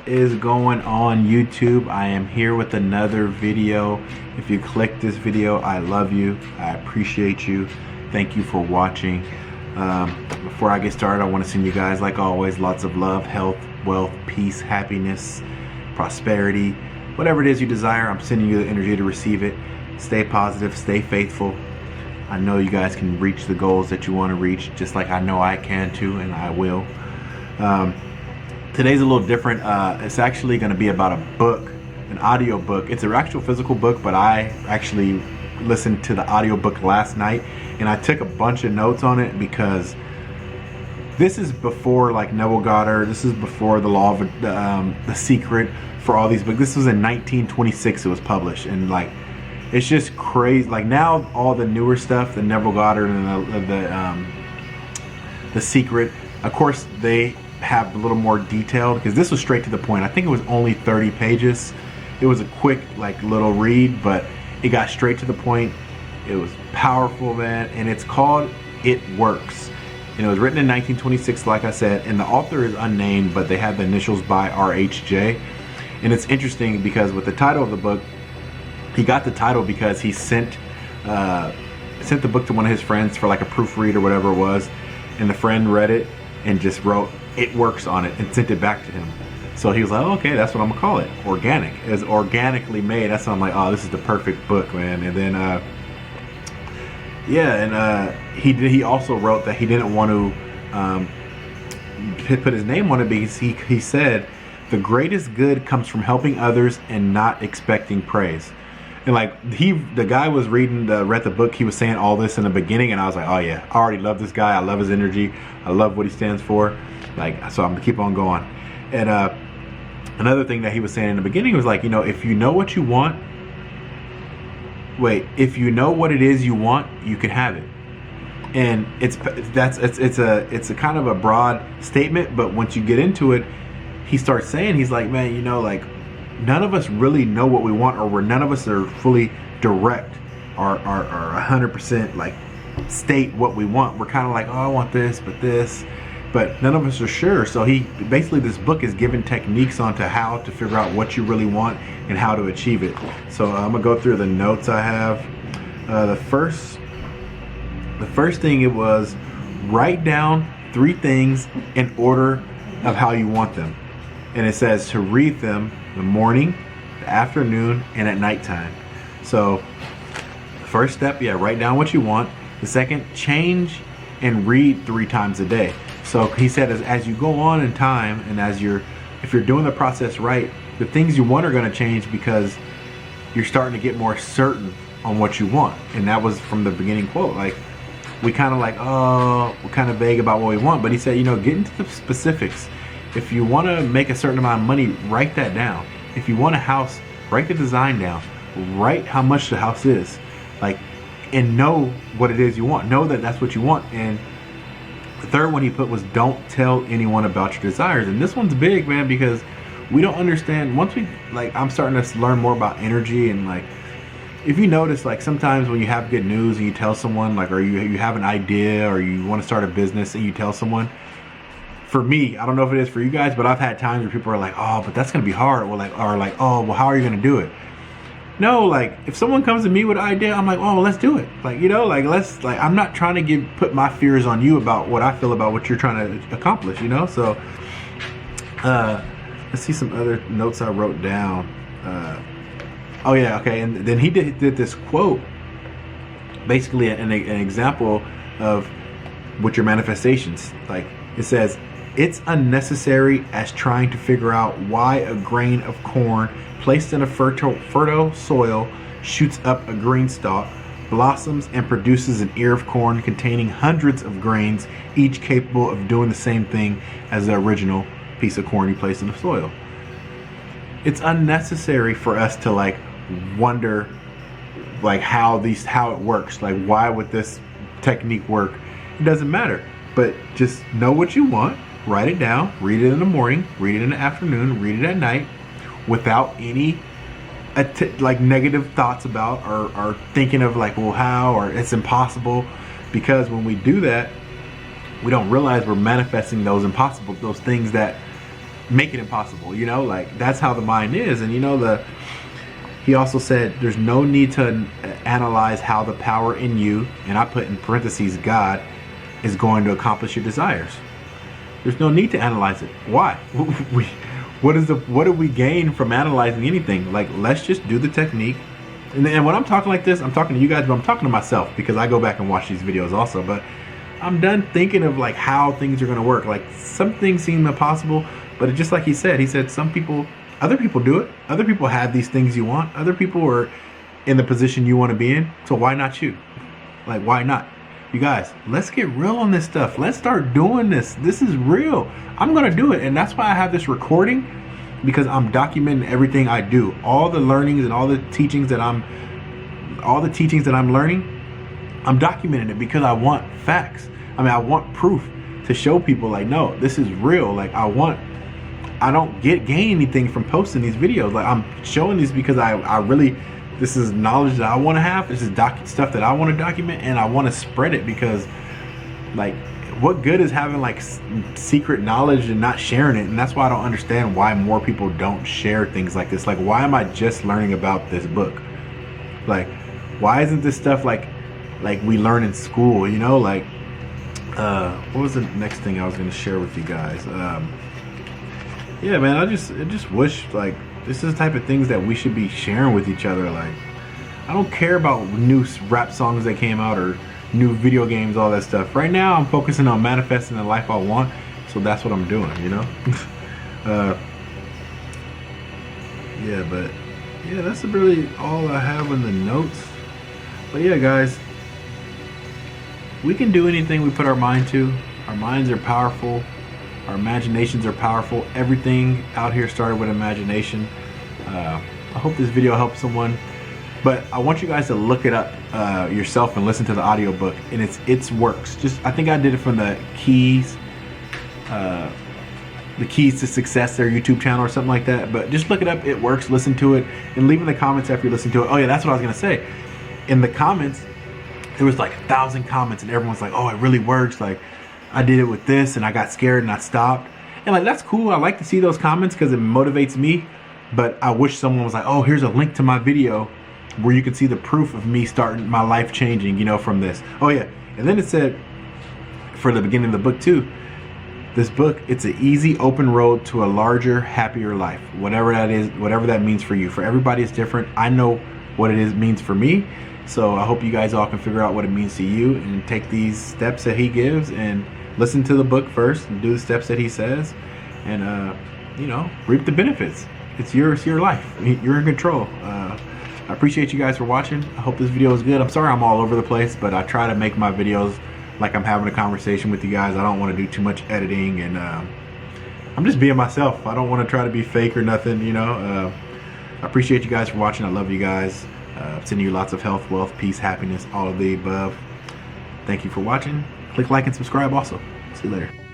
is going on YouTube? I am here with another video. If you click this video, I love you. I appreciate you. Thank you for watching. Before I get started, I want to send you guys, like always, lots of love, health, wealth, peace, happiness, prosperity. Whatever it is you desire, I'm sending you the energy to receive it. Stay positive, stay faithful. I know you guys can reach the goals that you want to reach, just like I know I can too, and I will. Today's a little different. It's actually going to be about a book, an audio book. It's an actual physical book, but I actually listened to the audio book last night, and I took a bunch of notes on it because this is before like Neville Goddard. This is before the Law of the Secret. For all these books, this was in 1926. It was published, and like it's just crazy. Like now, all the newer stuff, the Neville Goddard and the Secret, of course, they have a little more detailed because this was straight to the point. I think it was only 30 pages. It was a quick like little read, but it got straight to the point. It was powerful, man, and it's called It Works. And it was written in 1926, like I said, and the author is unnamed, but they have the initials by RHJ. And it's interesting because with the title of the book, he got the title because he sent the book to one of his friends for like a proofread or whatever it was, and the friend read it and just wrote "It Works" on it and sent it back to him. So he was like, oh, okay, that's what I'm gonna call it. Organic. It's organically made. That's why I'm like, oh, this is the perfect book, man. And then he also wrote that he didn't want to put his name on it because he said the greatest good comes from helping others and not expecting praise. And like the guy was read the book, he was saying all this in the beginning, and I was like, oh yeah, I already love this guy. I love his energy. I love what he stands for. Like, so I'm gonna keep on going. And another thing that he was saying in the beginning was like, you know, if you know what you want, if you know what it is you want, you can have it. And it's a kind of a broad statement, but once you get into it, he starts saying, he's like, man, you know, like none of us really know what we want, or none of us are fully direct or 100% like state what we want. We're kind of like, oh, I want this, but none of us are sure. So this book is giving techniques onto how to figure out what you really want and how to achieve it. So I'm gonna go through the notes I have. The first thing it was, write down 3 things in order of how you want them. And it says to read them the morning, the afternoon, and at nighttime. So the first step, write down what you want. The second, change and read 3 times a day. So he said as you go on in time, and if you're doing the process right, the things you want are going to change because you're starting to get more certain on what you want. And that was from the beginning quote. Like we kind of like, oh, we're kind of vague about what we want, but he said, you know, get into the specifics. If you want to make a certain amount of money, write that down. If you want a house, write the design down. Write how much the house is, like, and know what it is you want. Know that that's what you want. And the third one he put was don't tell anyone about your desires. And this one's big, man, because we don't understand. Once I'm starting to learn more about energy, and like, if you notice, like sometimes when you have good news and you tell someone, like, or you have an idea or you want to start a business and you tell someone. For me, I don't know if it is for you guys, but I've had times where people are like, oh, but that's gonna be hard, or like, oh, well, how are you gonna do it? No, like if someone comes to me with an idea, I'm like, oh, well, let's do it. Like, you know, like I'm not trying to put my fears on you about what I feel about what you're trying to accomplish, you know. So let's see some other notes I wrote down. Oh yeah, okay. And then he did this quote, basically an example of with your manifestations. Like it says, it's unnecessary as trying to figure out why a grain of corn placed in a fertile soil shoots up a green stalk, blossoms, and produces an ear of corn containing hundreds of grains, each capable of doing the same thing as the original piece of corn you placed in the soil. It's unnecessary for us to like wonder like how it works, like why would this technique work. It doesn't matter, but just know what you want. Write it down, read it in the morning, read it in the afternoon, read it at night, without any like negative thoughts about or thinking of like, well, how, or it's impossible. Because when we do that, we don't realize we're manifesting those things that make it impossible. You know, like that's how the mind is. And you know, he also said there's no need to analyze how the power in you, and I put in parentheses God, is going to accomplish your desires. There's no need to analyze it. Why? What do we gain from analyzing anything? Like, let's just do the technique. And when I'm talking like this, I'm talking to you guys, but I'm talking to myself because I go back and watch these videos also. But I'm done thinking of like how things are going to work. Like, some things seem impossible, but just like he said other people do it. Other people have these things you want. Other people are in the position you want to be in. So why not you? Like, why not? You guys, let's get real on this stuff. Let's start doing this. This is real. I'm going to do it. And that's why I have this recording, because I'm documenting everything I do. All the learnings and all the teachings that I'm learning, I'm documenting it because I want facts. I mean, I want proof to show people like, no, this is real. Like, I don't gain anything from posting these videos. Like, I'm showing these because I really, this is knowledge that I want to have. This is stuff that I want to document, and I want to spread it because, like, what good is having like secret knowledge and not sharing it? And that's why I don't understand why more people don't share things like this. Like, why am I just learning about this book? Like, why isn't this stuff like we learn in school? You know, like, what was the next thing I was going to share with you guys? Yeah, man, I just wish, like, this is the type of things that we should be sharing with each other. Like, I don't care about new rap songs that came out or new video games, all that stuff. Right now, I'm focusing on manifesting the life I want, so that's what I'm doing, you know? Yeah, but, yeah, that's really all I have in the notes. But, yeah, guys, we can do anything we put our mind to. Our minds are powerful. Our imaginations are powerful. Everything out here started with imagination. I hope this video helps someone. But I want you guys to look it up yourself and listen to the audiobook. And it's works. I think I did it from the Keys to Success, their YouTube channel or something like that. But just look it up. It works. Listen to it. And leave in the comments after you listen to it. Oh yeah, that's what I was going to say. In the comments, there was like 1,000 comments and everyone's like, oh, it really works. Like, I did it with this and I got scared and I stopped. And like, that's cool. I like to see those comments because it motivates me. But I wish someone was like, oh, here's a link to my video where you can see the proof of me starting my life changing, you know, from this. Oh yeah. And then it said for the beginning of the book too, this book, it's an easy open road to a larger, happier life. Whatever that is, whatever that means for you. For everybody it's different. I know what it means for me. So I hope you guys all can figure out what it means to you and take these steps that he gives and listen to the book first and do the steps that he says, and you know, reap the benefits. It's your life. You're in control. I appreciate you guys for watching. I hope this video is good. I'm sorry I'm all over the place, but I try to make my videos like I'm having a conversation with you guys. I don't want to do too much editing, and I'm just being myself. I don't want to try to be fake or nothing, you know. I appreciate you guys for watching. I love you guys. Sending you lots of health, wealth, peace, happiness, all of the above. Thank you for watching. Click like and subscribe also. See you later.